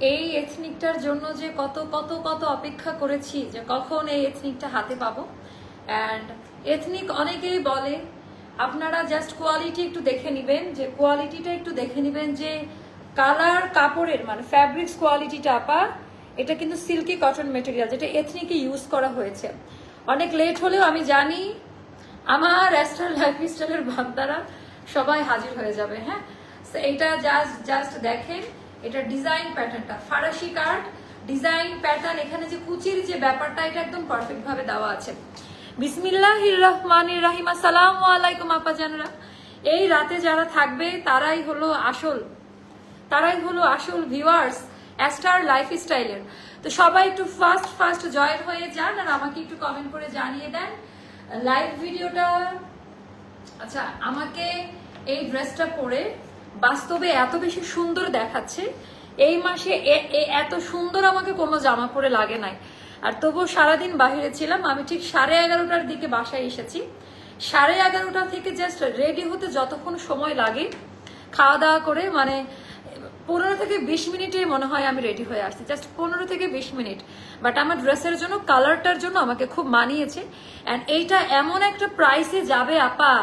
এই এথনিকটার জন্য যে কত কত কত অপেক্ষা করেছি যে কখন এই এথনিকটা হাতে পাবো। অ্যান্ড এথনিক অনেকেই বলে, আপনারা জাস্ট কোয়ালিটি একটু দেখে নেবেন, যে কোয়ালিটিটা একটু দেখে নেবেন, যে কালার কাপড়ের মানে ফ্যাব্রিক্স কোয়ালিটিটা আপা, এটা কিন্তু সিল্কি কটন মেটেরিয়াল যেটা এথনিকে ইউজ করা হয়েছে। অনেক লেট হলেও আমি জানি আমার অ্যাস্ট্রাল লাইফস্টাইলের বান্দারা সবাই হাজির হয়ে যাবে। হ্যাঁ, এইটা জাস্ট দেখেন, এটা ডিজাইন প্যাটার্নটা ফারাসি কাট ডিজাইন প্যাটার্ন, এখানে যে কুচির যে ব্যাপারটা এটা একদম পারফেক্ট ভাবে দেওয়া আছে। বিসমিল্লাহির রহমানির রহিম। আসসালামু আলাইকুম আপা জানরা। এই রাতে যারা থাকবে তারাই হলো আসল ভিউয়ার্স অ্যাস্টার লাইফস্টাইলের। তো সবাই একটু ফার্স্ট জয়েন হয়ে যান আর আমাকে একটু কমেন্ট করে জানিয়ে দেন লাইভ ভিডিওটা। আচ্ছা, আমাকে এই ড্রেসটা পরে বাস্তবে এত বেশি সুন্দর দেখাচ্ছে, এই মাসে এত সুন্দর আমাকে কোনো জামা পরে লাগে নাই। আর তবুও সারাদিন বাহিরে ছিলাম, আমি ঠিক 11:30টার দিকে বাসায় এসেছি। 11:30 থেকে জাস্ট রেডি হতে যতক্ষণ সময় লাগে, খাওয়া দাওয়া করে মানে 15 থেকে 20 মিনিটে মনে হয় আমি রেডি হয়ে আসছি, জাস্ট 15 থেকে 20 মিনিট। বাট আমার ড্রেসের জন্য, কালারটার জন্য আমাকে খুব মানিয়েছে। অ্যান্ড এইটা এমন একটা প্রাইসে যাবে আপা,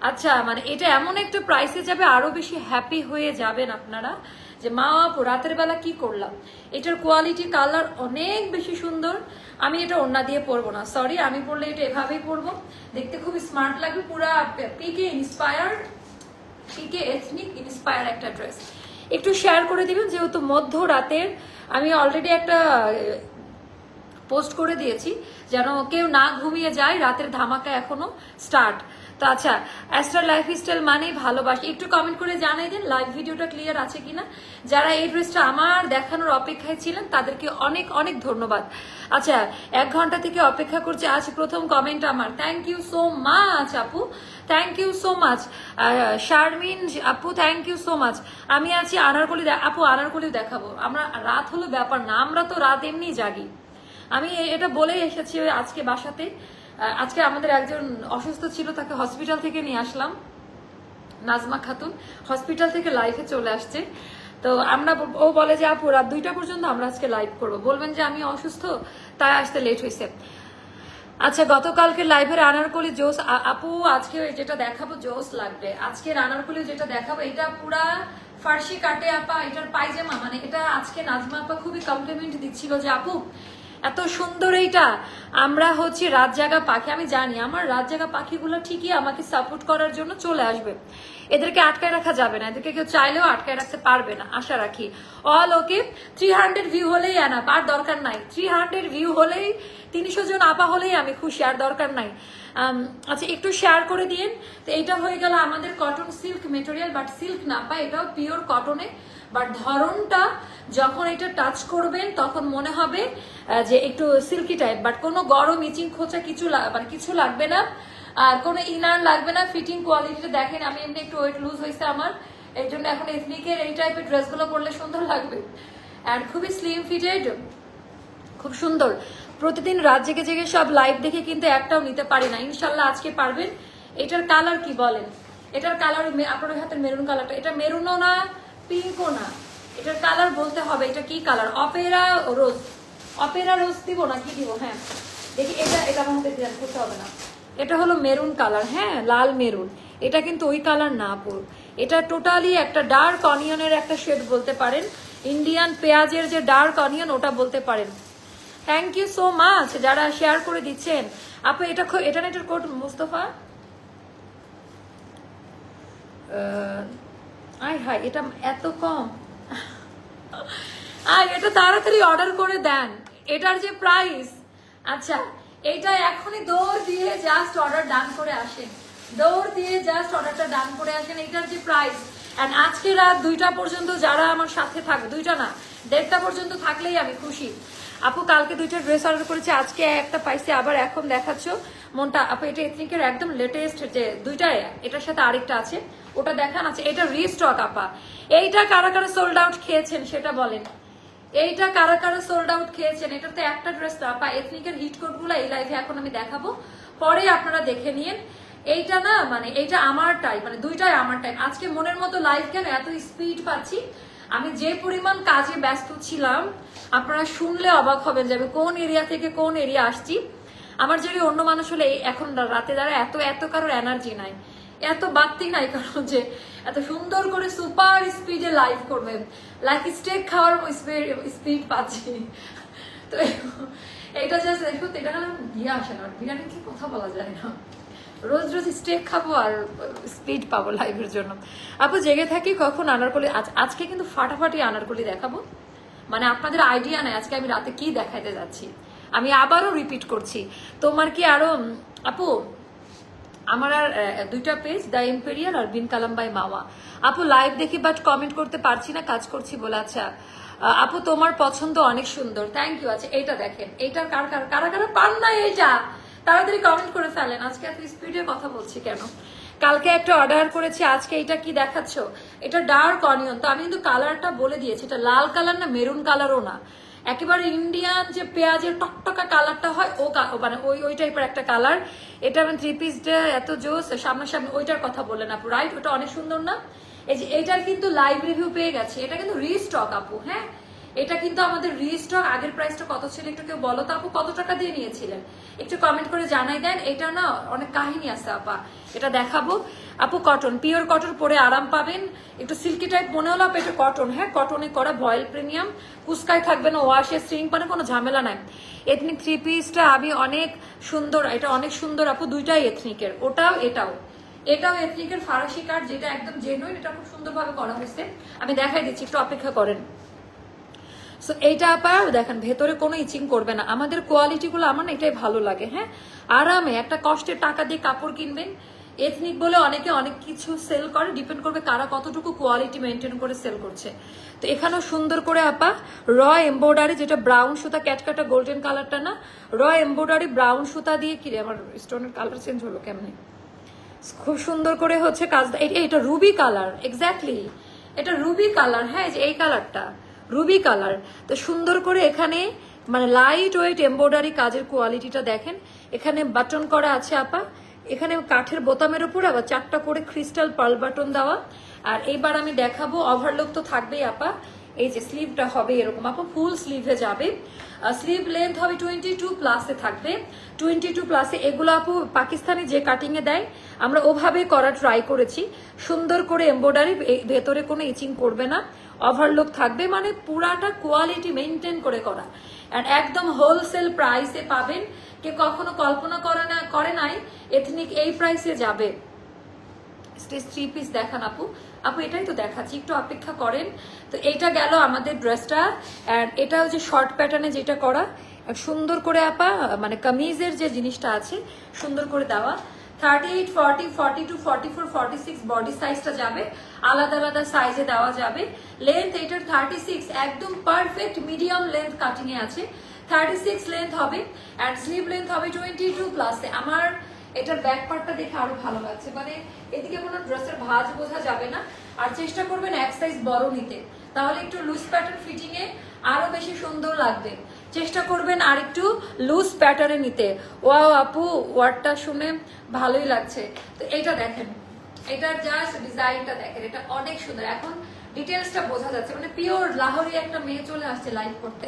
আচ্ছা মানে এটা এমন একটা প্রাইসে যাবে, আরো বেশি হ্যাপি হয়ে যাবেন আপনারা যে মা আপু রাতের বেলা কি করলাম। এটার কোয়ালিটি কালার অনেক বেশি সুন্দর। আমি এটা ওড়না দিয়ে পরবো না, সরি, আমি পরলে এটা এভাবেই পরবো, দেখতে খুব স্মার্ট লাগবে। পুরা পিকে ইন্সপায়ার্ড, পিকে এথনিক ইন্সপায়ার একটা ড্রেস। একটু শেয়ার করে দিবেন, যেহেতু মধ্য রাতের আমি অলরেডি একটা পোস্ট করে দিয়েছি, যেন কেউ না ঘুমিয়ে যায়, রাতের ধামাকা এখনো স্টার্ট। তো আচ্ছা, অ্যাস্ট্রাল লাইফস্টাইল মানেই ভালোবাসি। একটু কমেন্ট করে জানাই দিন লাইভ ভিডিওটা ক্লিয়ার আছে কিনা। যারা এই ড্রেসটা আমার দেখানোর অপেক্ষায় ছিলেন তাদেরকে অনেক অনেক ধন্যবাদ। আচ্ছা, 1 ঘন্টা থেকে অপেক্ষা করছি, আজ প্রথম কমেন্ট আমার। থ্যাংক ইউ সো মাচ আপু, thank you so much. Sharmin আপু থ্যাংক ইউ সো মাচ। আমি আছি আনারকলি আপু, আনারকলিও দেখাবো। আমরা রাত হলো ব্যাপার না, আমরা তো রাত এমনি জাগি। আমি এটা বলেই এসেছি আজকে বাসাতে। আজকে আমাদের একজন অসুস্থ ছিল, তাকে হসপিটাল থেকে নিয়ে আসলাম, নাজমা খাতুন হসপিটাল থেকে লাইভে চলে আসছে। তো আমরা, ও বলে যে আপু রাত 2টা পর্যন্ত আমরা আজকে লাইভ করবো, বলবেন যে আমি অসুস্থ তাই আসতে লেট হয়েছে। আচ্ছা, গতকালকে লাইভের আনারকলি জোস আপু, আজকে যেটা দেখাবো জোস লাগবে। আজকে আনারকলি যেটা দেখাবো এটা পুরা ফার্সি কাটে আপা, এটার পায়জামা মানে এটা আজকে নাজমা আপা খুবই কমপ্লিমেন্ট দিচ্ছিল যে আপু এত সুন্দর এইটা। আমরা হচ্ছে রাত জাগা পাখি, আমি জানি আমার রাত জাগা পাখিগুলো ঠিকই আমাকে সাপোর্ট করার জন্য চলে আসবে, এদেরকে আটকায় রাখা যাবে না, এদেরকে কেউ চাইলেও আটকায় রাখতে পারবে না, আশা রাখি। অল ওকে, 300 ভিউ হলেই এনাফ, আর দরকার নাই। 300 ভিউ হলেই, 300 জন আপা হলেই আমি খুশি, আর দরকার নাই। আচ্ছা, একটু শেয়ার করে দিন। তো এইটা হয়ে গেল আমাদের cotton silk material, but silk না পা, এটাও পিওর কটনে। বাট ধরনটা যখন এটা টাচ করবেন তখন মনে হবে যে একটু সিল্কি টাইপ, বাট কোনো গরম ইচিং খোঁচা কিছু লাগবে না, আর কোনো ইনার লাগবে না। ফিটিং কোয়ালিটিটা দেখেন, আমি এমনি একটু ওয়েট লুজ হয়েছে আমার, এই জন্য এখন এথনিকের এই টাইপের ড্রেসগুলো পরলে সুন্দর লাগবে। অ্যান্ড খুবই স্লিম ফিটেড, খুব সুন্দর। প্রতিদিন রাত জেগে জেগে সব লাইভ দেখে কিন্তু একটাও নিতে পারি না, ইনশাল্লাহ আজকে পারবেন। এটার কালার কি বলেন, এটার কালার আপনার হাতের মেরুন কালারটা, এটা মেরুনও না পিঙ্কও না, এটার কালার বলতে হবে এটা কি কালার, অপেরা রোজ, অপেরা রোজ দিব না কি দিব। হ্যাঁ দেখি, এটা আমার হাতে ডিজাইন করতে হবে না, এটা হলো মেরুন কালার, হ্যাঁ লাল মেরুন। এটা কিন্তু ওই কালার না আপু, এটা টোটালি একটা ডার্ক অনিয়নের একটা শেড বলতে পারেন, ইন্ডিয়ান পেঁয়াজের যে ডার্ক অনিয়ন ওটা বলতে পারেন। থ্যাংক ইউ সো মাচ যারা শেয়ার করে দিচ্ছেন আপু। এটা না এটার কোড মুস্তফা, আয় হায় এটা এত কম, এটা তাড়াতাড়ি অর্ডার করে দেন, এটার যে প্রাইস। আচ্ছা, এটা এখনই দৌড় দিয়ে জাস্ট অর্ডার ডান করে আসেন, দৌড় দিয়ে জাস্ট অর্ডারটা ডান করে আসেন, এটার যে প্রাইস। এন্ড আজকে রাত 2টা পর্যন্ত যারা আমার সাথে থাকবে, 2টা না 1:30টা পর্যন্ত থাকলেই আমি খুশি। আপু কালকে 2টা ড্রেস অর্ডার করেছি, আজকে একটা পাইছি, আবার এখন দেখাচ্ছ মনটা। আপু এটা এথনিকের একদম লেটেস্ট, যে 2টা, এটার সাথে আরেকটা আছে, ওটা দেখান। আছে এটা রিস্টক আপা। এইটা কারা কারা সোল্ড আউট খেয়েছেন সেটা বলেন, এইটা কারা কারা সোল্ড আউট খেয়েছেন। এটা তো একটা ড্রেস তো আপা, এথনিকের হিট কোড গুলো এই লাইভে এখন আমি দেখাবো, পরে আপনারা দেখে নিন। এইটা না মানে এইটা আমার টাইপ, মানে 2টাই আমার টাইপ। আজকে মনের মতো লাইভ কেন এত স্পিড পাচ্ছি, আমি যে পরিমাণ কাজে ব্যস্ত ছিলাম আপনারা শুনলে অবাক হবেন যে আমি কোন এরিয়া থেকে কোন এরিয়া আসছি। আমার যদি অন্য মানুষ হলে এখন রাতে দ্বারা এত কারোর এনার্জি নাই, এত বাড়তি নাই, কারণ যে এত সুন্দর করে সুপার স্পিডে লাইভ করবেন, লাইক স্টেক খাওয়ার স্পিড পাচ্ছি। তো এইটা জাস্ট দেখুন, এটা দিয়ে আসে না, বিরিয়ানি কি কথা বলা যায় না, রোজ রোজ স্টেক খাবো আর স্পিড পাবো লাইভের জন্য। আপু জেগে থাকি কখন আনারকলি, আজকে কিন্তু ফাটাফাটি আনারকলি দেখাবো, মানে আপনাদের আইডিয়া নেই আজকে আমি রাতে কি দেখাইতে যাচ্ছি। আমি আবারও রিপিট করছি, তোমার কি আরো আপু আমার আর দুইটা পেজ, দ্য ইম্পেরিয়াল আর বিন কালাম বাই মাওয়া। আপু লাইভ দেখি বাট কমেন্ট করতে পারছি না, কাজ করছি বলে। আচ্ছা আপু তোমার পছন্দ অনেক সুন্দর, থ্যাংক ইউ। আচ্ছা এইটা দেখেন, এইটার কারা কারা পান না এইটা তাড়াতাড়ি কমেন্ট করে ফেলেন। আজকে এত স্পিডে কথা বলছি কেন? কালকে একটা অর্ডার করেছি, আজকে এটা কি দেখাচ্ছ? এটা ডার্ক অনিয়ন। তো আমি কিন্তু কালারটা বলে দিয়েছি, এটা লাল কালার না মেরুন কালারও না, একেবারে ইন্ডিয়ান যে পেঁয়াজের টকটকা কালারটা হয় ও মানে ওই টাইপের একটা কালার। এটা আমি 3 পিস এত জোস, সামনাসামনি ওইটার কথা বললেন আপু, রাইট? ওটা অনেক সুন্দর না? এই যে এটার কিন্তু লাইভ রিভিউ পেয়ে গেছে, এটা কিন্তু রিস্টক আপু। হ্যাঁ এটা কিন্তু আমাদের রিস্টক। আগের প্রাইসটা কত ছিল একটু কেউ বলো তো আপু, কত টাকা দিয়ে নিয়েছিলেন একটু কমেন্ট করে জানাই দেন। এটা না অনেক কাহিনী আছে আপা, এটা দেখাবো। আপু কটন, পিওর কটন পরে আরাম পাবেন, একটু সিল্কি টাইপ মনে হলো আপু, এটা কটন। হ্যাঁ কটনে করা, ভয়েল প্রিমিয়াম, কুস্কায় থাকবে না, ওয়াশে স্ট্রিং মানে কোনো ঝামেলা নাই। এথনিক 3 পিসটা আমি অনেক সুন্দর, এটা অনেক সুন্দর আপু, দুইটাই এথনিকের, ওটাও এটাও এথনিকের ফারাসি কাট, যেটা একদম জেনুইন, এটা খুব সুন্দরভাবে করা হয়েছে। আমি দেখাই দিচ্ছি, একটু অপেক্ষা করেন। সো এইটা আপা দেখেন ভেতরে কোনো ইচিং করবে না, আমাদের কোয়ালিটিগুলো আমার না এটাই ভালো লাগে। হ্যাঁ আরামে একটা কষ্টের টাকা দিয়ে কাপড় কিনবেন। এথনিক বলে অনেকে অনেক কিছু সেল করে, ডিপেন্ড করবে কারা কতটুকু কোয়ালিটি মেনটেন করে সেল করছে। তো এখানেও সুন্দর করে আপা র এমব্রয়ডারি, যেটা ব্রাউন সুতা, ক্যাটকাটা গোল্ডেন কালারটা না, র এমব্রয়ডারি ব্রাউন সুতা দিয়ে, কিরে আমার স্টোনের কালার চেঞ্জ হলো কেমনে, খুব সুন্দর করে হচ্ছে কাজটা। এটা রুবি কালার, এক্স্যাক্টলি এটা রুবি কালার। হ্যাঁ এই কালারটা রুবি কালার। তো সুন্দর করে এখানে মানে লাইট ওয়েট এমব্রয়ডারি কাজের কোয়ালিটিটা দেখেন। এখানে বাটন করা আছে আপা, এখানে কাঠের বোতামের উপর আবার 4টা করে ক্রিস্টাল পার্ল বাটন দেওয়া। আর এইবার আমি দেখাবো ওভারলক তো থাকবেই আপা, এই যে স্লিভটা হবে এরকম আপা, ফুল স্লিভে যাবে। স্লিভ লেন্থ হবে 22 প্লাসে থাকবে, 22 প্লাসে। এগুলো আপু পাকিস্তানি যে কাটিং এ দেয় আমরা ওভাবে করা ট্রাই করেছি, সুন্দর করে এমব্রয়ডারি, ভেতরে কোনো ইচিং করবে না, ওভারলক থাকবে, মানে পুরাটা কোয়ালিটি মেনটেন করে করা। এন্ড একদম হোলসেল প্রাইসে পাবেন, কে কখনো কল্পনা করে নাই এথনিক এই প্রাইসে যাবে। স্টেজ 3 পিস দেখান আপু, আপু এটাই তো দেখাচ্ছি, একটু অপেক্ষা করেন। তো এইটা গেল আমাদের ড্রেসটা, এন্ড এটাও যে শর্ট প্যাটার্নে যেটা করা সুন্দর করে আপা, মানে কামিজের যে জিনিসটা আছে সুন্দর করে দেওয়া। 38, 40, 42, 44, 46 বডি সাইজটা যাবে, আলাদা আলাদা সাইজে দেওয়া যাবে। লেন্থ এটার 36, একদম পারফেক্ট মিডিয়াম লেন্থ কাটিং এ আছে, 36 লেন্থ হবে। এন্ড স্লিভ লেন্থ হবে 22 প্লাসে। আমার এটার ব্যাক পার্টটা দেখে আরো ভালো লাগছে, মানে এদিকে কোনো ড্রেসের ভাঁজ বোঝা যাবে না। আর চেষ্টা করবেন এক সাইজ বড় নিতে, তাহলে একটু লুজ প্যাটার্ন ফিটিং এ আরো বেশি সুন্দর লাগবে। চেষ্টা করবেন আর একটু লুজ প্যাটার্নে নিতে। ওয়াও আপু ওয়ার্ডটা শুনে ভালোই লাগছে। তো এইটা দেখেন, এটার জাস্ট ডিজাইনটা দেখেন, এটা অনেক সুন্দর। এখন ডিটেলসটা বোঝা যাচ্ছে, মানে পিওর লাহোরি একটা মেয়ে চলে আসছে লাইভ করতে।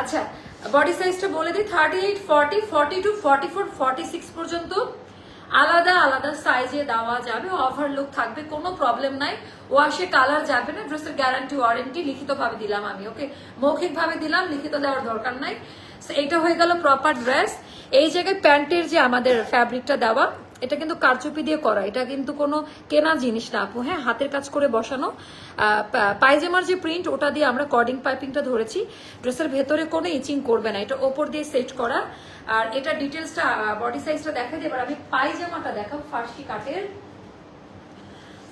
আচ্ছা বডি সাইজটা বলে দিই, 38, 40, 42, 44, 46 পর্যন্ত আলাদা আলাদা সাইজে দেওয়া যাবে। ওভারলুক থাকবে, কোনো প্রবলেম নাই, ওয়াশে কালার যাবে না। ড্রেসের গ্যারান্টি ওয়ারেন্টি লিখিত ভাবে দিলাম আমি, ওকে মৌখিক ভাবে দিলাম, লিখিত দেওয়ার দরকার নাই। এইটা হয়ে গেল প্রপার ড্রেস। এই জায়গায় প্যান্টের যে আমাদের ফ্যাব্রিকটা দেওয়া, এটা কিন্তু কারচুপি দিয়ে করা, এটা কিন্তু কোনো কেনা জিনিস না আপু। হ্যাঁ হাতের কাজ করে বসানো। পায়জামার যে প্রিন্ট ওটা দিয়ে আমরা কর্ডিং পাইপিংটা ধরেছি, ড্রেসের ভেতরে কোনো ইচিং করবে না, এটা ওপর দিয়ে সেট করা। আর এটা ডিটেলসটা বডি সাইজটা দেখা দিয়ে এবার আমি পায়জামাটা দেখাবো। ফার্সি কাটের,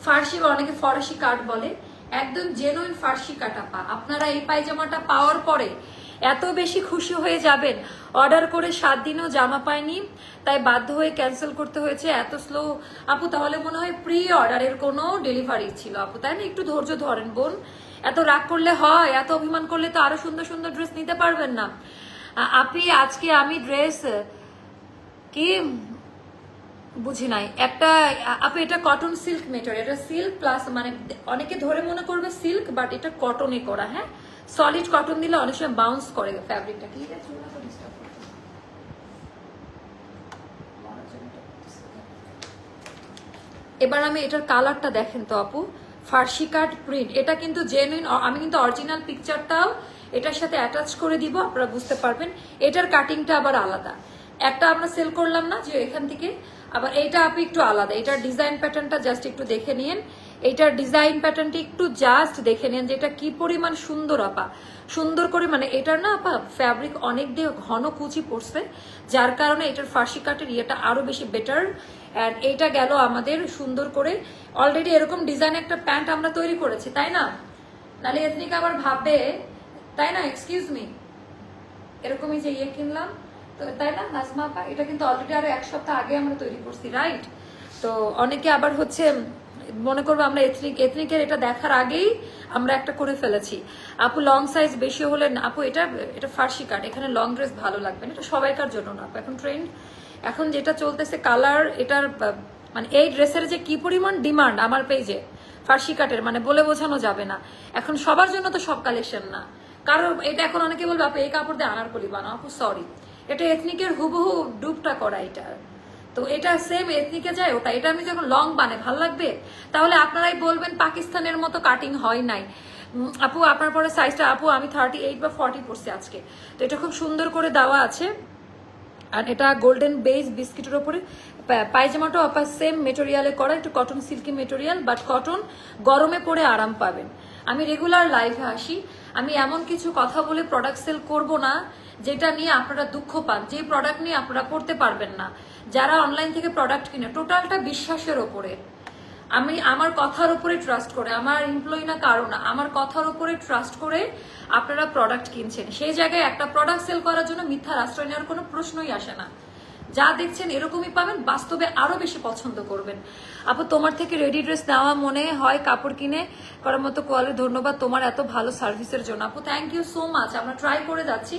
ফার্সি বা অনেকে ফরাসি কাট বলে, একদম জেনুইন ফার্সি কাট আপা। আপনারা এই পায়জামাটা পাওয়ার পরে এত বেশি খুশি হয়ে যাবেন, অর্ডার করে 7 দিনও জামা পাইনি, তাই বাধ্য হয়ে ক্যান্সেল করতে হয়েছে। এত স্লো আপু, তাহলে মনে হয় প্রি অর্ডারের কোনো ডেলিভারি ছিল আপু, তাই না? একটু ধৈর্য ধরেন বোন, এত রাগ করলে হয়, এত অভিমান করলে তো আরো সুন্দর সুন্দর ড্রেস নিতে পারবেন না আপনি। আজকে আমি ড্রেস কি বুঝি নাই একটা আপু, এটা কটন সিল্ক মেটেরিয়াল, এটা সিল্ক প্লাস মানে অনেকে ধরে মনে করবে সিল্ক, বাট এটা কটনে করা। হ্যাঁ, সলিড কটন দিলে অনেক সময় বাউন্স করে ফ্যাব্রিকটা। কি এবার আমি এটার কালারটা দেখেন তো আপু, ফার্সি কাট প্রিন্ট, এটা কিন্তু জেনুইন। আমি কিন্তু অরিজিনাল পিকচারটাও এটার সাথে অ্যাটাচ করে দিব, আপনারা বুঝতে পারবেন। এটার কাটিংটা আবার আলাদা, একটা আমরা সেল করলাম না যে এখান থেকে, আবার এইটা আপনি একটু আলাদা। এটার ডিজাইন প্যাটার্নটা জাস্ট একটু দেখে নিন, এইটার ডিজাইন প্যাটার্নটি একটু জাস্ট দেখে নিন যে এটা কি পরিমাণ সুন্দর আপা, সুন্দর করে। মানে এটার না আপা ফ্যাব্রিক অনেক দিয়ে ঘন কুচি পড়ছে, যার কারণে এটার ফার্সি কাটের ইয়েটা আরো বেশি বেটার। অ্যান্ড এইটা গেল আমাদের সুন্দর করে। অলরেডি এরকম ডিজাইন একটা প্যান্ট আমরা তৈরি করেছি, তাই না? নাহলে এথনিক আবার ভাববে, তাই না? এক্সকিউজ মি, এরকমই যে ইয়ে কিনলাম তো, তাই না নাজমা আপা? এটা কিন্তু অলরেডি আরো 1 সপ্তাহ আগে আমরা তৈরি করছি, রাইট? তো অনেকে আবার হচ্ছে মনে করবো আমরা এথনিকের এটা দেখার আগেই আমরা একটা করে ফেলেছি। আপু লং সাইজ বেশি হলে আপু এটা ফার্সি কাট, এখানে লং ড্রেস ভালো লাগবে না, এটা সবাইকার জন্য না আপু। এখন ট্রেন্ড, এখন যেটা চলতেছে কালার, এটার মানে এই ড্রেসের যে কি পরিমাণ ডিমান্ড আমার পেজে ফার্সি কাটের, মানে বলে বোঝানো যাবে না। এখন সবার জন্য তো সব কালেকশন না, কারণ এটা এখন অনেকে বলবে আপু এই কাপড় দিয়ে আনারকলি বানাও। আপু সরি, এটা এথনিকের হুবহু ডুবটা করা এটা, তো এটা সেম এথনিকে যায় ওটা। এটা আমি যখন লং বানাই ভালো লাগবে, তাহলে আপনারাই বলবেন পাকিস্তানের মতো কাটিং হয় নাই। আপু আপনার পরে সাইজটা, আপু আমি 38 বা 40 পড়ছি আজকে, তো এটা খুব সুন্দর করে দেওয়া আছে। আর এটা গোল্ডেন বেজ বিস্কিটের উপরে পায়জামাটাও আপা সেম মেটেরিয়ালে করা, একটু cotton silky material, but cotton গরমে পরে আরাম পাবেন। আমি রেগুলার লাইভে আসি, আমি এমন কিছু কথা বলে প্রোডাক্ট সেল করব না যেটা নিয়ে আপনারা দুঃখ পান, যে প্রোডাক্ট নিয়ে আপনারা পড়তে পারবেন না। যারা অনলাইন থেকে প্রোডাক্ট কিনে টোটালটা বিশ্বাসের ওপরে, আমি আমার কথার উপরে ট্রাস্ট করে, আমার এমপ্লয়ি না কারো না, আমার কথার উপরে ট্রাস্ট করে আপনারা প্রোডাক্ট কিনছেন। সেই জায়গায় একটা প্রোডাক্ট সেল করার জন্য মিথ্যার আশ্রয় নেওয়ার কোনো প্রশ্নই আসে না। যা দেখছেন এরকমই পাবেন, বাস্তবে আরো বেশি পছন্দ করবেন। আপু তোমার থেকে রেডি ড্রেস নেওয়া মনে হয় কাপড় কিনে করার মতো কোয়ালিটি, ধন্যবাদ তোমার এত ভালো সার্ভিসের জন্য। আপু থ্যাংক ইউ সো মাচ, আমরা ট্রাই করে যাচ্ছি।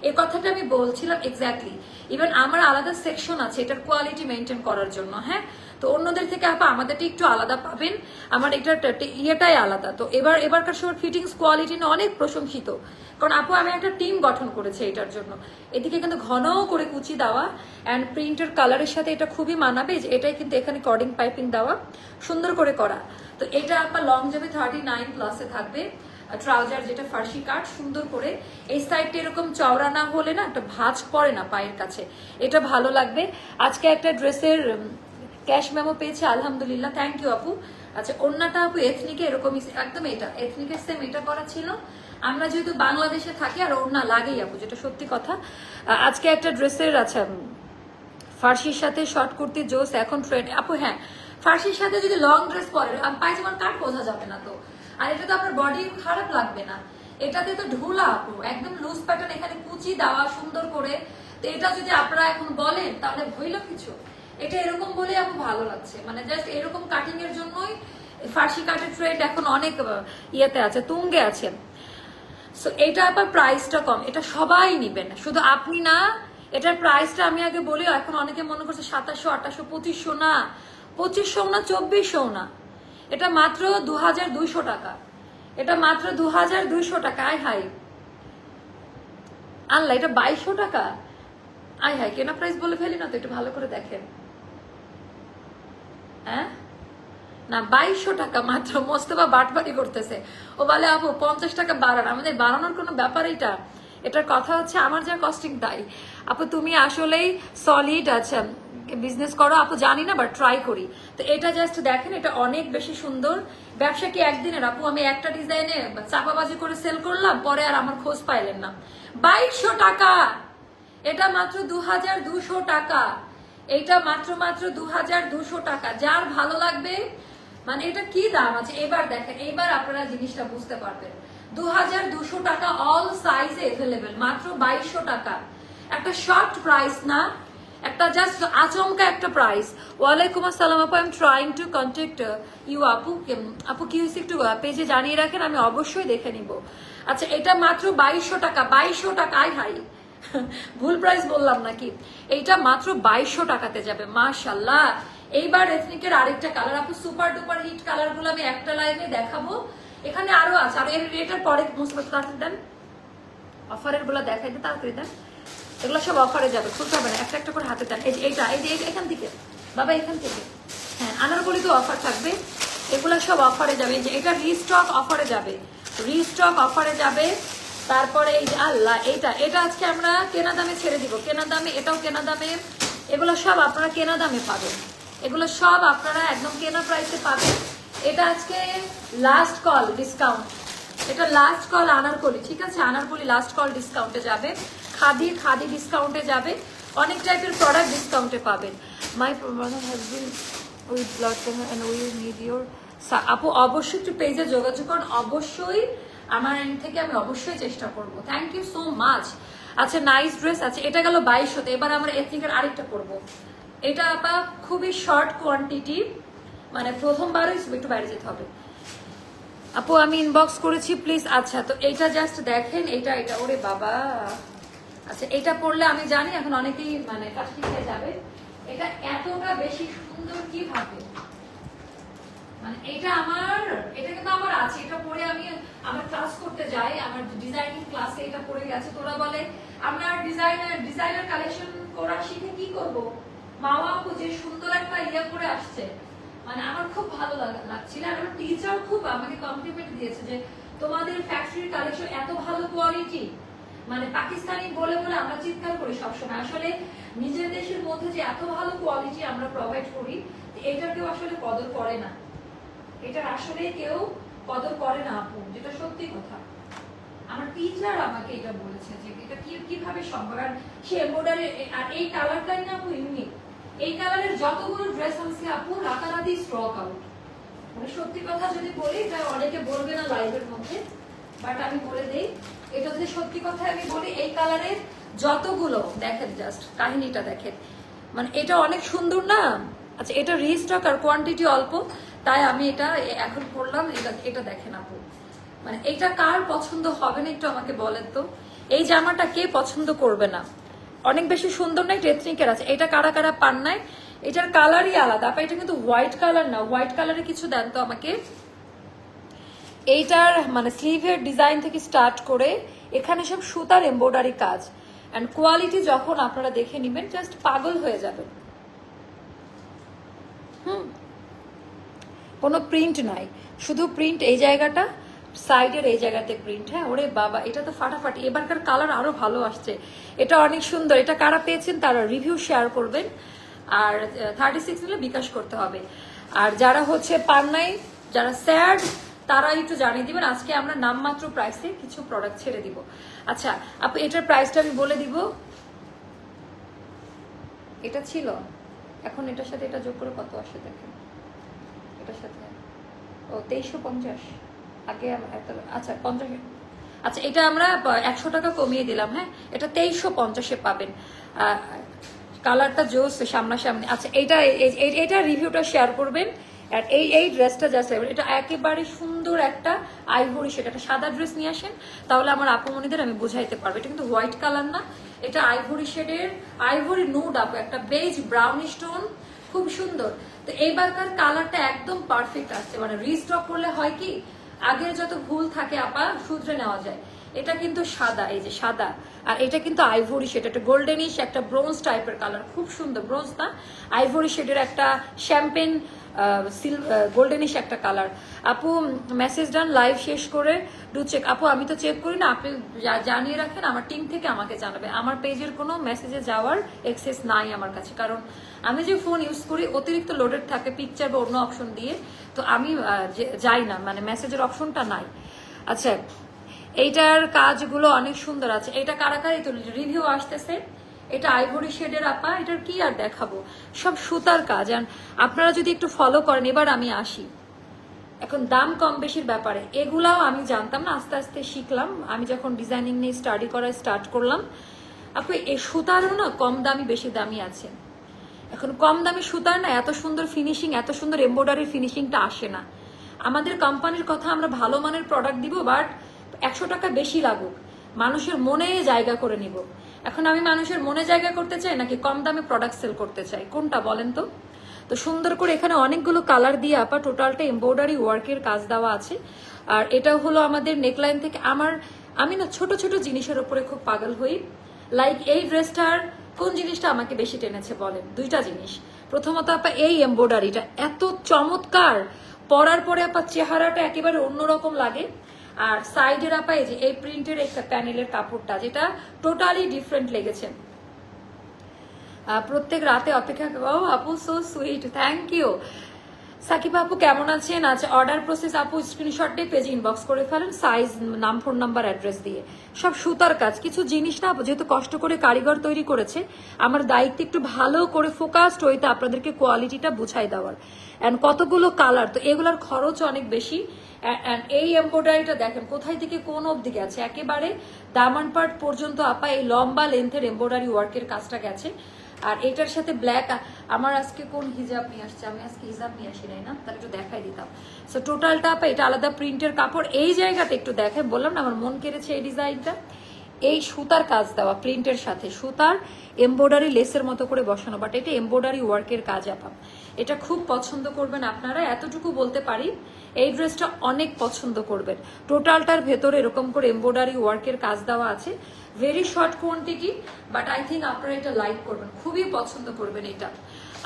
এই কথাটা আমি বলছিলাম এক্স্যাক্টলি, ইভেন আমার আলাদা সেকশন আছে এটার কোয়ালিটি মেনটেন করার জন্য। হ্যাঁ, তো অন্যদের থেকে আপা আমাদেরটা একটু আলাদা পাবেন, আমার এটার ইয়েটাই আলাদা। তো এবারকার সময় ফিটিংস কোয়ালিটি না অনেক প্রশংসিত, কারণ আপু আমি একটা টিম গঠন করেছি এটার জন্য। এদিকে কিন্তু ঘন করে কুচি দেওয়া অ্যান্ড প্রিন্টের কালারের সাথে এটা খুবই মানাবে, যে এটাই কিন্তু এখানে কর্ডিং পাইপিং দেওয়া, সুন্দর করে করা। তো এটা আপনার লং যাবে 39 প্লাসে থাকবে, ট্রাউজার যেটা ফার্সি কাট সুন্দর করে। এই সাইডটা এরকম চওড়া না হলে না একটা ভাঁজ পড়ে না পায়ের কাছে, এটা ভালো লাগবে। আজকে একটা ড্রেসের ক্যাশ মেমো পেয়েছে, আলহামদুলিল্লাহ, থ্যাংক ইউ আপু। আচ্ছা ওন্নাটা আপু এথনিকে এরকমই একদম, এটা এথনিকের সেম এটা করা ছিল। আমরা যেহেতু বাংলাদেশে থাকি আর ওন্না লাগেই আপু, যেটা সত্যি কথা। আজকে একটা ড্রেসের, আচ্ছা ফার্সির সাথে শর্ট কুর্তি জোস এখন ট্রেন্ড আপু। হ্যাঁ, ফার্সির সাথে যদি লং ড্রেস পরে পায়জামার কাট বোঝা যাবে না তো, আর এটা তো আপনার বডি খারাপ লাগবে না। এটাতে তো ঢোলা আপু, একদম লুজ প্যাটার্ন, এখানে কুচি দেওয়া সুন্দর করে। তো এটা যদি আপনারা এখন বলেন তাহলে হইল কিছু, এটা এরকম বলে আপু ভালো লাগছে, মানে জাস্ট এরকম কাটিং এর জন্যই ফার্সি কাটের ট্রেন্ড এখন অনেক ইয়েতে আছে, তুঙ্গে আছে। সো এটা আবার প্রাইসটা কম, এটা সবাই নিবেন, শুধু আপনি না। এটার প্রাইসটা আমি আগে বলি, এখন অনেকে মনে করছে 2700, 2800, 2500 না, 2500 না, 2400 না, এটা মাত্র 2200 টাকা। এটা মাত্র 2200 টাকা। আয় হাই আল্লাহ, এটা 2200 টাকা। আয় হাই, কেনা প্রাইস বলে ফেলি না তো, একটু ভালো করে দেখেন। হ্যাঁ না, 2200 টাকা মাত্র। মোস্তফা বাটবাড়ি করতেছে, ও বলে আপু 50 টাকা বাড়ান। আমাদের বাড়ানোর কোনো ব্যাপার এটা, এটার কথা হচ্ছে আমার যা কস্টিং তাই। আপু তুমি আসলেই সলিড আচ্ছা বিজনেস করো আপু, জানি না বাট ট্রাই করি। তো এটা জাস্ট দেখেন, এটা অনেক বেশি সুন্দর। ব্যবসা কি একদিনের আপু? আমি একটা ডিজাইনে চাপাবাজি করে সেল করলাম, পরে আর আমার খোঁজ পাইলেন না। 2200 টাকা, এটা মাত্র 2200 টাকা, এইটা মাত্র 2200 টাকা। যার ভালো লাগবে, মানে এটা কি দাম আছে এবার দেখেন, এবার আপনারা জিনিসটা বুঝতে পারবেন। 2200 টাকা, অল সাইজ এভেলেবেল, মাত্র 2200 টাকা। একটা শর্ট প্রাইস না, একটা জাস্ট আচমকা একটা প্রাইস। ওয়ালাইকুম আসসালাম আপু, I am trying to contact you আপু। আপু কি হয়েছে একটু পেজে জানিয়ে রাখেন, আমি অবশ্যই দেখে নিব। আচ্ছা এটা মাত্র 2200 টাকা, 2200 টাকা। আই হাই ভুল প্রাইস বললাম নাকি? এইটা মাত্র 2200 টাকাতে যাবে। মাশাআল্লাহ। এইবার এথনিকের আরেকটা কালার আপু, সুপার ডুপার হিট কালার গুলো আমি একটা লাইনে দেখাবো, এখানে আরো আছে। আর এটার পরে তাড়াতাড়ি দেন, অফারের গুলো দেখাই দিতে তাড়াতাড়ি দেন, এগুলো সব অফারে যাবে, খুলতে হবে না, একটা একটা করে হাতে দেন। এই যে এইটা, এই যে এখান থেকে বাবা, এখান থেকে, হ্যাঁ আনারকলি তো অফার থাকবে, এগুলো সব অফারে যাবে। এই যে এটা রিস্টক অফারে যাবে, রিস্টক অফারে যাবে। তারপরে এই যে আল্লাহ, এটা আজকে আমরা কেনা দামে ছেড়ে দিব, কেনা দামে, এটাও কেনা দামে, এগুলো সব আপনারা কেনা দামে পাবেন, এগুলো সব আপনারা একদম কেনা প্রাইসে পাবেন। এটা আজকে লাস্ট কল ডিসকাউন্ট, এটা লাস্ট কল আনারকলি, ঠিক আছে? আনারকলি লাস্ট কল ডিসকাউন্টে যাবে, খাদি ডিসকাউন্টে যাবে, অনেক টাইপের প্রোডাক্ট ডিসকাউন্টে পাবেন। My problem has been with blood cancer and we need your. আপু অবশ্যই একটু পেজে যোগাযোগ করুন, অবশ্যই আমার এন্ড থেকে আমি অবশ্যই চেষ্টা করব। Thank you so much. আচ্ছা নাইস ড্রেস আছে, এটা গেল 2200তে। এবার আমরা এথনিকের আরেকটা করব, এটা আপা খুবই শর্ট কোয়ান্টিটি, মানে প্রথমবারই একটু বাইরে যেতে হবে। আপু আমি ইনবক্স করেছি প্লিজ। আচ্ছা তো এইটা জাস্ট দেখেন, এটা ওরে বাবা। আচ্ছা এটা পড়লে আমি জানি এখন অনেকেই মানে কাশি খেয়ে যাবে, এটা এতটা বেশি সুন্দর কিভাবে, মানে এটা কিন্তু আমার আছে, এটা পরে আমি আমার ক্লাস করতে যাই, আমার ডিজাইনিং ক্লাসে এটা পড়ে গেছে। তোরা বলে আমরা ডিজাইনার কালেকশন করা শিখে কি করব, মাওয়া আপু যে সুন্দর একটা ইয়ে করে আসছে, মানে আমার খুব ভালো লাগছিল। আর আমার টিচার খুব আমাকে কমপ্লিমেন্ট দিয়েছে যে তোমাদের ফ্যাক্টরির কালেকশন এত ভালো কোয়ালিটি, মানে পাকিস্তানি বলে বলে আমরা চিৎকার করি সবসময়, আসলে নিজের দেশের মধ্যে যে এত ভালো কোয়ালিটি আমরা প্রোভাইড করি, এটার কেউ আসলে কদর করে না, এটার আসলে কেউ কদর করে না আপু, যেটা সত্যি কথা। আমার টিচার আমাকে এটা বলেছে যে এটা কিভাবে সম্ভব। আর সে এমব্রয়ডারি, আর এই কালারটাই না আপু ইউনিক, এই কালারের যতগুলো ড্রেস আছে আপু রাতারাতি স্টক আউট, মানে সত্যি কথা যদি বলি, এটা অনেকে বলবে না লাইভের মধ্যে, বাট আমি বলে দেই, এটা যদি সত্যি কথা আমি বলি, এই কালারের যতগুলো দেখেন, জাস্ট কাহিনীটা দেখেন, মানে এটা অনেক সুন্দর না। আচ্ছা এটা রিস্টক আর কোয়ান্টিটি অল্প, তাই আমি এটা এখন করলাম। এটা দেখেন আপু, মানে এটা কার পছন্দ হবে না একটু আমাকে বলেন তো, এই জামাটা কে পছন্দ করবে না? অনেক বেশি সুন্দর না? এটা এথনিকের আছে, এটা কারা কারা পান নাই, এটার কালারই আলাদা। আপা এটা কিন্তু হোয়াইট কালার না, হোয়াইট কালারে কিছু দেন তো আমাকে। এইটার মানে স্লিভের ডিজাইন থেকে স্টার্ট করে এখানে সব সুতার এমব্রয়ডারি কাজ, এন্ড কোয়ালিটি যখন আপনারা দেখে নেবেন জাস্ট পাগল হয়ে যাবেন। কোনো প্রিন্ট নাই, শুধু প্রিন্ট এই জায়গাটা, সাইডের এই জায়গাতে প্রিন্ট। হ্যাঁ ওরে বাবা, এটা তো ফাটাফাটি, এবারকার কালার আরো ভালো আসছে, এটা অনেক সুন্দর। এটা কারা পেয়েছেন তারা রিভিউ শেয়ার করবেন, আর 36 নিলে বিকাশ করতে হবে। আর যারা হচ্ছে পান নাই, যারা স্যাড, তারা একটু জানিয়ে দিবেন। আজকে আমরা নামমাত্র প্রাইসে কিছু প্রোডাক্ট ছেড়ে দিব। আচ্ছা আপু এটার প্রাইসটা আমি বলে দিব, এটা ছিল, এখন এটার সাথে এটা যোগ করে কত আসে দেখেন, এটার সাথে ও 2350 আগে। আচ্ছা 50, আচ্ছা এটা আমরা 100 টাকা কমিয়ে দিলাম। হ্যাঁ এটা 2350-এ পাবেন, কালারটা জোস সামনাসামনি। আচ্ছা এটা রিভিউটা শেয়ার করবেন। আর এই ড্রেসটা জাস্ট এটা একেবারে সুন্দর একটা আইভরি শেড, একটা সাদা ড্রেস নিয়ে আসেন, তাহলে আমার আপুমনিদের আমি বুঝাইতে পারবো। এটা কিন্তু হোয়াইট কালার না, এটা আইভরি শেডের, আইভরি নুড আপু, একটা বেজ ব্রাউনিশ টোন, খুব সুন্দর। তো এইবারকার কালারটা একদম পারফেক্ট আসছে, মানে রিস্টক করলে হয় কি আগের যত ভুল থাকে আপা শুধরে নেওয়া যায়। এটা কিন্তু সাদা, এই যে সাদা, আর এটা কিন্তু আইভরি শেড, একটা গোল্ডেনিশ একটা ব্রোঞ্জ টাইপের কালার, খুব সুন্দর। ব্রোঞ্জ না, আইভরি শেডের একটা শ্যাম্পেন গোল্ডেনিশ একটা কালার। আপু মেসেজ ডান, লাইভ শেষ করে ডু চেক। আপু আমি তো চেক করি না, আপনি জানিয়ে রাখেন, আমার টিম থেকে আমাকে জানাবে। আমার পেজের কোনো মেসেজে যাওয়ার অ্যাক্সেস নাই আমার কাছে, কারণ আমি যে ফোন ইউজ করি অতিরিক্ত লোডেড থাকে পিকচার বা অন্য অপশন দিয়ে, তো আমি যাই না, মানে মেসেজের অপশনটা নাই। আচ্ছা এইটার কাজগুলো অনেক সুন্দর আছে। এটা কারা কারা তো রিভিউ আসতেছে, এটা আইভরি শেডের আপা, এটার কি আর দেখাবো, সব সুতার কাজ। আর আপনারা যদি একটু ফলো করেন, এবার আমি আসি এখন দাম কম বেশির ব্যাপারে, এগুলাও আমি জানতাম না, আস্তে আস্তে শিখলাম। আমি যখন ডিজাইনিং নিয়ে স্টাডি করা স্টার্ট করলাম, আপু এই সুতারও না কম দামি বেশি দামি আছে। এখন কম দামি সুতার না এত সুন্দর ফিনিশিং, এত সুন্দর এমব্রয়ডারি ফিনিশিংটা আসে না। আমাদের কোম্পানির কথা, আমরা ভালো মানের প্রোডাক্ট দিব, বাট 100 টাকা বেশি লাগুক, মানুষের মনে জায়গা করে নিব। এখন আমি মানুষের মনে জায়গা করতে চাই নাকি কম দামে প্রোডাক্ট সেল করতে চাই, কোনটা বলেন তো? তো সুন্দর করে এখানে অনেকগুলো কালার দিয়ে আপা টোটালটা এমব্রয়ডারি ওয়ার্কের কাজ দেওয়া আছে। আর এটা হলো আমাদের নেকলাইন থেকে আমি না ছোট ছোট জিনিসের উপরে খুব পাগল হই। লাইক এই ড্রেসটার কোন জিনিসটা আমাকে বেশি টেনেছে বলেন? দুইটা জিনিস। প্রথমত আপা এই এমব্রয়ডারিটা এত চমৎকার, পরার পরে আপা চেহারাটা একেবারে অন্যরকম লাগে। আর সাইডের আপা এই যে এই প্রিন্টের একটা প্যানেলের কাপড়টা, যেটা টোটালি ডিফারেন্ট লেগেছে। প্রত্যেক রাতে অপেক্ষা, ও আপু so sweet, thank you. Sakib আপু কেমন আছেন? আচ্ছা, অর্ডার প্রসেস আপু স্ক্রিনশট দিয়ে পেজে ইনবক্স করে ফেলেন, সাইজ, নাম, ফোন নাম্বার, অ্যাড্রেস দিয়ে। সব সুতার কাজ, কিছু জিনিস না যেহেতু কষ্ট করে কারিগর তৈরি করেছে, আমার দায়িত্ব একটু ভালো করে ফোকাসড হইতে আপনাদেরকে কোয়ালিটিটা বুঝাই দেওয়ার। অ্যান্ড কতগুলো কালার, তো এগুলোর খরচ অনেক বেশি। অ্যান্ড এই এমব্রয়ডারিটা দেখেন কোথায় থেকে কোন অবধি গেছে, একেবারে দামান পার্ট পর্যন্ত আপা এই লম্বা লেন্থের এমব্রয়ডারি ওয়ার্কের কাজটা গেছে। আর এটার সাথে ব্ল্যাক, আমার আজকে কোন হিজাব নিয়ে আসছে, আমি আজকে হিজাব নিয়ে আসি নাই না, তাহলে একটু দেখাই দিতাম। সো টোটালটা আপা এটা আলাদা প্রিন্টের কাপড়। এই জায়গাটা একটু দেখাই, বললাম না আমার মন কেড়েছে এই ডিজাইনটা। এই সুতার কাজ দেওয়া প্রিন্টের সাথে সুতার এমব্রয়ডারি লেসের মতো করে বসানো, বাট এটা এমব্রয়ডারি ওয়ার্কের কাজ আপা। এটা খুব পছন্দ করবেন আপনারা, এতটুকু বলতে পারি এই ড্রেসটা অনেক পছন্দ করবেন। টোটালটার ভেতরে এরকম করে এমব্রয়ডারি ওয়ার্কের কাজ দেওয়া আছে। Very short quantity, but I think আপনারা এটা লাইক করবেন, খুবই পছন্দ করবেন এটা।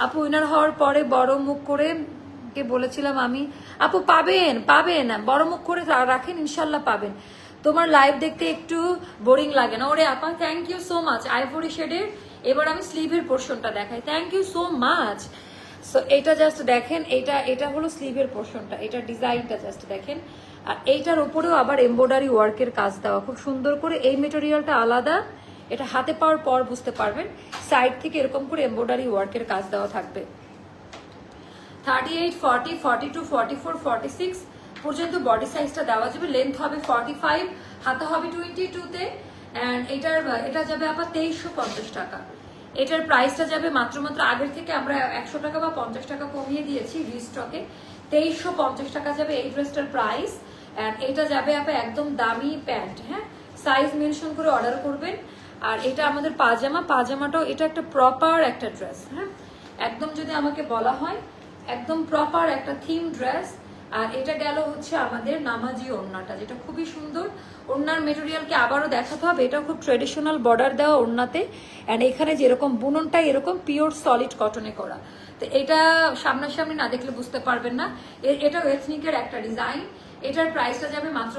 আপু উইনার হওয়ার পরে বড় মুখ করে কে বলেছিলাম আমি, আপু পাবেন বড় মুখ করে রাখেন, ইনশাল্লাহ পাবেন। তোমার লাইভ দেখতে একটু বোরিং লাগে না? ওরে আপা thank you so much. Ivory শেডের, এবার আমি স্লিভের পোর্শনটা দেখাই। Thank you so much. So এটা জাস্ট দেখেন, এটা হলো স্লিভের পোর্শনটা, এটা ডিজাইনটা জাস্ট দেখেন। আর এইটার উপরেও আবার এমব্রয়ডারি ওয়ার্কের কাজ দেওয়া খুব সুন্দর করে। এই মেটেরিয়ালটা আলাদা, এটা হাতে পাওয়ার পর বুঝতে পারবেন। সাইড থেকে এরকম করে এমব্রয়ডারি ওয়ার্কের কাজ দেওয়া থাকবে। 38, 40, 42, 44, 46 পর্যন্ত বডি সাইজটা দেওয়া যাবে। লেন্থ হবে 45, হাতে হবে 22-তে। অ্যান্ড এটা যাবে আবার 2350 টাকা। এটার প্রাইসটা যাবে মাত্র আগের থেকে আমরা 100 টাকা বা 50 টাকা কমিয়ে দিয়েছি রিস্টকে। 2350 টাকা যাবে এই ড্রেসটার প্রাইস। অ্যান্ড এটা যাবে আবার একদম দামি প্যান্ট, হ্যাঁ, সাইজ মেনশন করে অর্ডার করবেন। আর এটা আমাদের পাজামাটাও এটা একটা প্রপার একটা ড্রেস, হ্যাঁ, একদম যদি আমাকে বলা হয় একদম প্রপার একটা থিম ড্রেস। আর এটা গেল হচ্ছে আমাদের নামাজি ওড়নাটা, যেটা খুবই সুন্দর। ওড়নার মেটেরিয়ালকে আবারও দেখাতে হবে, এটা খুব ট্রেডিশনাল বর্ডার দেওয়া ওড়নাতে। অ্যান্ড এখানে যেরকম বুননটাই এরকম পিওর সলিড কটনে করা। তো এটা সামনাসামনি না দেখলে বুঝতে পারবেন না। এটাও এথনিকের একটা ডিজাইন। এটার প্রাইসটা যাবে মাত্র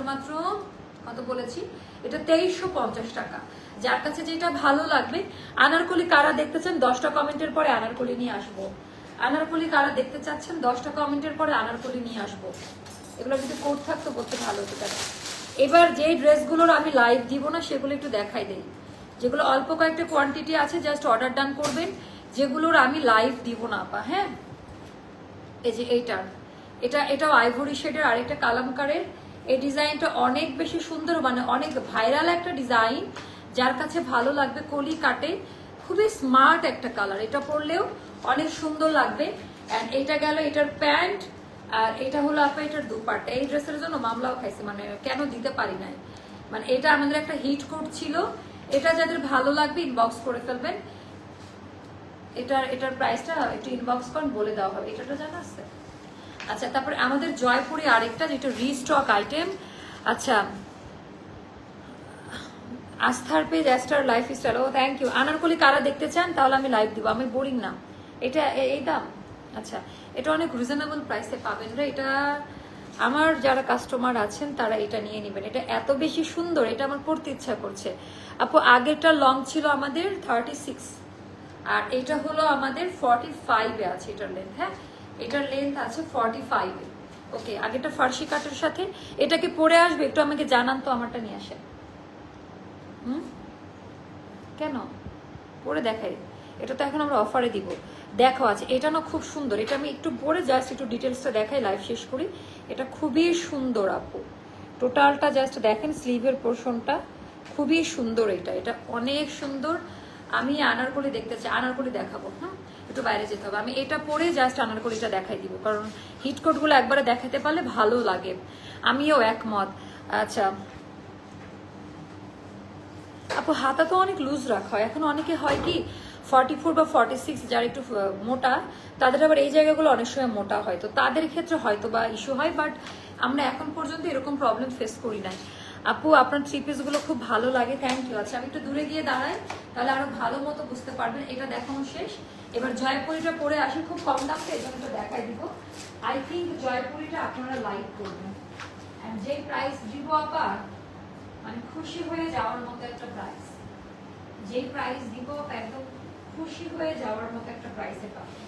কত বলেছি, এটা 2350 টাকা। যার কাছে যেটা ভালো লাগবে। আনারকলি কারা দেখতে চান 10টা কমেন্টের পরে আনারকলি নিয়ে আসবো। আনারকলি কারা দেখতে চাচ্ছেন 10টা কমেন্টের পরে আনারকলি নিয়ে আসবো। এগুলো যদি কোড থাকতো বলতে ভালো হতো। তারা এবার যে ড্রেসগুলোর আমি লাইভ দিব না সেগুলো একটু দেখাই দেই। যেগুলো অল্প কয়েকটা কোয়ান্টিটি আছে জাস্ট অর্ডার ডান করবেন। যেগুলোর আমি লাইভ দিব না আপা, হ্যাঁ, এই যে এটাও আইভরি শেডের আরেকটা কালামকারের। এই ডিজাইনটা অনেক বেশি সুন্দর, মানে অনেক ভাইরাল একটা ডিজাইন। যার কাছে ভালো লাগবে কলি কাটে, খুবই স্মার্ট একটা কালার। এটা পরলেও অনেক সুন্দর লাগবে। এন্ড এটা গেল এটার প্যান্ট। আর এটা হলো আপনার এটার দুপাট্টা। এই ড্রেসের জন্য মামলাও খাইছে, মানে কেন দিতে পারি নাই, মানে এটা আমাদের একটা হিট কোড ছিল। এটা যাদের ভালো লাগবে ইনবক্স করে ফেলবেন। এটার প্রাইসটা একটু ইনবক্স করেন, বলে দেওয়া হবে। এটাটা জানা আছে? আচ্ছা, তারপরে আমাদের জয়পুরে আরেকটা যেটা রিস্টক আইটেম। আচ্ছা, আস্থার পেজ অ্যাস্টার লাইফস্টাইল, ও থ্যাংক ইউ। আনারকলি কারা দেখতে চান তাহলে আমি লাইভ দিব, আমি বোরিং না। এটা এই দাম, আচ্ছা, এটা অনেক রিজনেবল প্রাইসে পাবেন রে। এটা আমার যারা কাস্টমার আছেন তারা এটা নিয়ে নেবেন। এটা এত বেশি সুন্দর, এটা আমার পড়তে ইচ্ছা করছে। আপু আগেরটা লং ছিল আমাদের 36, আর এটা হলো আমাদের 45-এ আছে এটার লেন্থ, হ্যাঁ, এটার লেন্থ আছে 45-এ। ওকে, আগেরটা ফার্সি কাটের সাথে এটাকে পরে আসবে, একটু আমাকে জানান তো, আমারটা নিয়ে আসেন। কেন পরে দেখাই, এটা তো এখন আমরা অফারে দিব। দেখো আছে, এটা না খুব সুন্দর। এটা আমি একটু পরে জাস্ট একটু ডিটেলসটা দেখাই, লাইভ শেষ করি। এটা খুবই সুন্দর আপু, টোটালটা জাস্ট দেখেন, স্লিভের পোর্শনটা খুবই সুন্দর। এটা অনেক সুন্দর। আমি আনারকলি দেখতে চাই, আনারকলি দেখাবো। হ্যাঁ, একটু বাইরে যেতে হবে। আমি এটা পরে জাস্ট আনারকলিটা দেখাই দিব, কারণ হিটকোটগুলো একবারে দেখাতে পারলে ভালো লাগে, আমিও একমত। আচ্ছা, আপু হাতা তো অনেক লুজ রাখা হয়, এখন অনেকে হয় কি 44 বা 46 যারা একটু মোটা তাদের আবার এই জায়গাগুলো অনেক সময় মোটা হয়, তো তাদের ক্ষেত্রে হয়তো বা ইস্যু হয়, বাট আমরা এখন পর্যন্ত এরকম প্রবলেম ফেস করি নাই। আপু আপনার 3 পিসগুলো খুব ভালো লাগে, থ্যাংক ইউ। আচ্ছা আমি একটু দূরে গিয়ে দাঁড়াই, তাহলে আরো ভালো মতো বুঝতে পারবেন। এটা দেখানো শেষ, এবার জয়পুরিটা পরে আসি, খুব কম দামে এই জন্য দেখাই দিব। আই থিঙ্ক জয়পুরিটা আপনারা লাইক করবেন, এন্ড যে প্রাইস দিব আপা মানে খুশি হয়ে যাওয়ার মতো একটা প্রাইস, যে প্রাইস দিব একদম খুশি হয়ে যাওয়ার মতো একটা প্রাইসে পাবেন।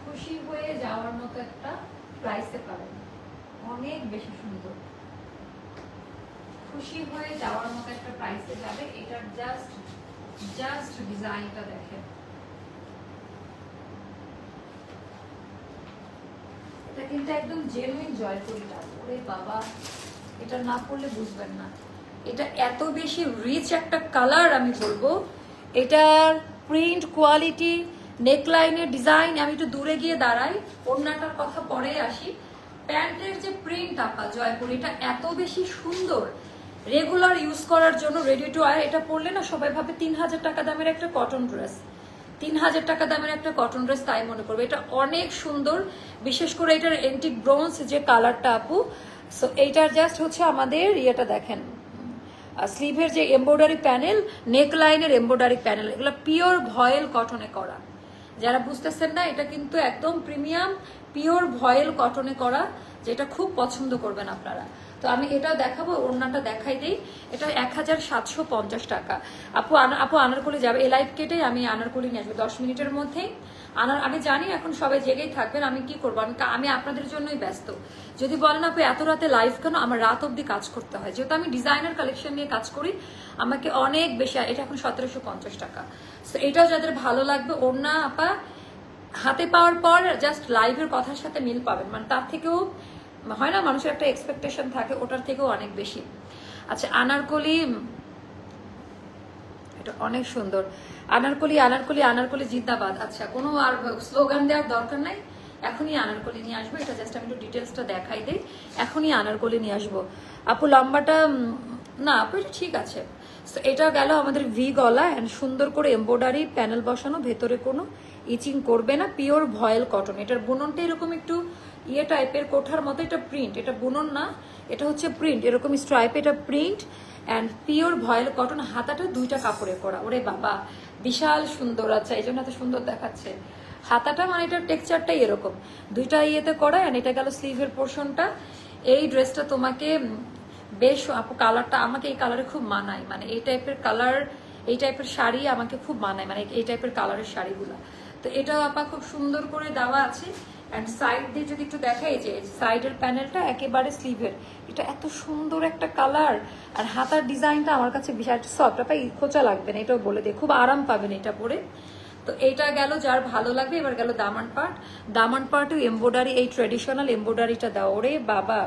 খুশি হয়ে যাওয়ার মতো একটা প্রাইসে পাবেন, অনেক বেশি সুন্দর। খুশি হয়ে যাওয়ার মতো একটা প্রাইসে যাবে। এটার জাস্ট ডিজাইনটা দেখেন, এটা কিন্তু একদম জেনুইন জয়পুরিটা। ওরে বাবা, এটা না পড়লে বুঝবেন না, এটা এত বেশি রিচ একটা কালার। আমি বলবো এটার প্রিন্ট কোয়ালিটি, নেকলাইনের ডিজাইন, আমি একটু দূরে গিয়ে দাঁড়াই, ওড়নাটার কথা পরে আসি। প্যান্টের যে প্রিন্ট আপা জয়পুরি, এটা এত বেশি সুন্দর, রেগুলার ইউজ করার জন্য রেডি টু ওয়্যার। এটা পরলে না সবাই ভাবে 3000 টাকা দামের একটা কটন ড্রেস, 3000 টাকা দামের একটা কটন ড্রেস তাই মনে করবে। এটা অনেক সুন্দর, বিশেষ করে এটার এন্টিক ব্রোঞ্জ যে কালারটা আপু। সো এইটার জাস্ট হচ্ছে আমাদের ইয়েটা দেখেন, স্লিভের যে এমব্রয়ডারি প্যানেল, নেক লাইনের এমব্রয়ডারি প্যানেল, এগুলো পিওর ভয়েল কটনে করা। যারা বুঝতেছেন না, এটা কিন্তু একদম প্রিমিয়াম পিওর ভয়েল কটনে করা, যেটা খুব পছন্দ করবেন আপনারা। তো আমি এটাও দেখাবো, ওড়নাটা দেখাই দিই। এটা 1750 টাকা। আপু আনারকলি যাবে, এই লাইভ কেটে আমি আনারকলি নিয়ে আসবো 10 মিনিটের মধ্যেই। আমি জানি এখন সবাই জেগেই থাকবেন, আমি কি করবো, আমি আপনাদের জন্যই ব্যস্ত। যদি বলেন আপু এত রাতে লাইভ কেন, আমার রাত অব্দি কাজ করতে হয়, যেহেতু আমি ডিজাইনার কালেকশন নিয়ে কাজ করি, আমাকে অনেক বেশি। এটা এখন 1750 টাকা। তো এটাও যাদের ভালো লাগবে, ওড়না আপা হাতে পাওয়ার পর জাস্ট লাইভের কথার সাথে মিল পাবেন, মানে তার থেকেও হয় না, মানুষের একটা এক্সপেকটেশন থাকে, ওটার থেকেও অনেক বেশি। আচ্ছা আনারকলি, এটা অনেক সুন্দর। আনারকলি আনারকলি আনারকলি জিন্দাবাদ। আচ্ছা কোনো আর স্লোগান দেওয়ার দরকার নাই, এখনই আনারকলি নিয়ে আসবো। এটা জাস্ট আমি একটু ডিটেলসটা দেখাই দিই, এখনই আনারকলি নিয়ে আসবো। আপু লম্বাটা না আপু এটা ঠিক আছে। তো এটা গেল আমাদের ভি গলা, এন্ড সুন্দর করে এমব্রয়ডারি প্যানেল বসানো, ভেতরে কোনো ইচিং করবে না, পিওর ভয়েল কটন। এটার বুননটা এরকম একটু ইয়ে টাইপের, কোঠার মতো। এটা প্রিন্ট, এটা বুনন না, এটা হচ্ছে প্রিন্ট, এরকম স্ট্রাইপ, এটা print and pure vial cotton. হাতাটা 2টা কাপড়ে করা, ওরে বাবা বিশাল সুন্দর। আচ্ছা এই জন্য এত সুন্দর দেখাচ্ছে হাতাটা, মানে এটার টেক্সচারটাই এরকম 2টা ইয়েতে করা। অ্যান্ড এটা গেল স্লিভের পোর্শনটা। এই ড্রেসটা তোমাকে বেশ আপু, কালারটা আমাকে এই কালারে খুব মানায়, মানে এই টাইপের কালার, এই টাইপের শাড়ি আমাকে খুব মানায়, মানে এই টাইপের কালারের শাড়িগুলো। তো এটাও আপা খুব সুন্দর করে দেওয়া আছে। অ্যান্ড সাইড দিয়ে যদি একটু দেখাই, যে সাইডের প্যানেলটা একেবারে স্লিভের, এটা এত সুন্দর একটা কালার। আর হাতার ডিজাইনটা আমার কাছে বিশাল সফট, আপা খোঁচা লাগবে না, এটাও বলে দিয়ে খুব আরাম পাবেন এটা পরে। তো এইটা গেল যার ভালো লাগবে। এবার গেল দামান পার্ট, দামান পার্টও এমব্রয়ডারি, এই ট্রেডিশনাল এমব্রয়ডারিটা দাও, ওরে বাবা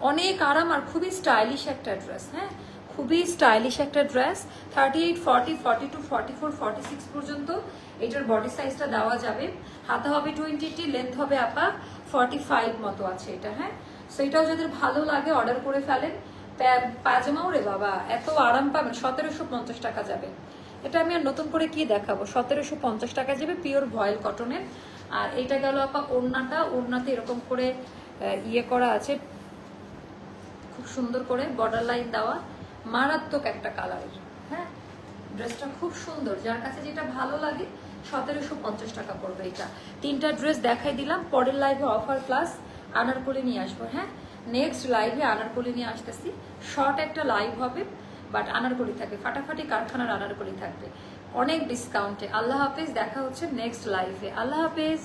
অনেক আরাম আর খুবই স্টাইলিশ একটা ড্রেস। হ্যাঁ খুবই স্টাইলিশ একটা ড্রেস। 38, 40, 42, 44, 46 পর্যন্ত এটার বডি সাইজটা দেওয়া যাবে। হাতা হবে 20, লেন্থ হবে আপা 45 মতো আছে এটা। হ্যাঁ সো এটাও যাদের ভালো লাগে অর্ডার করে ফেলেন। পায়জামাও রে বাবা এত আরাম পাবেন, 1750 টাকা যাবে। এটা আমি আর নতুন করে কি দেখাবো, 1750 টাকা যাবে পিওর ভয়েল কটনের। আর এইটা গেল আপা ওড়নাটা, ওড়নাতে এরকম করে ইয়ে করা আছে, খুব সুন্দর করে বর্ডার লাইন দেওয়া, মারাত্মক একটা কালারের। হ্যাঁ ড্রেসটা খুব সুন্দর, যার কাছে যেটা ভালো লাগে 1750 টাকা পড়বে। এটা 3টা ড্রেস দেখাই দিলাম, পরের লাইভে অফার প্লাস আনারকলি নিয়ে আসবো। হ্যাঁ নেক্সট লাইভে আনারকলি নিয়ে আসতেছি, শর্ট একটা লাইভ হবে, বাট আনারকলি থাকবে, ফাটাফাটি কারখানার আনারকলি থাকবে অনেক ডিসকাউন্টে। আল্লাহ হাফেজ, দেখা হচ্ছে নেক্সট লাইভে। আল্লাহ হাফেজ।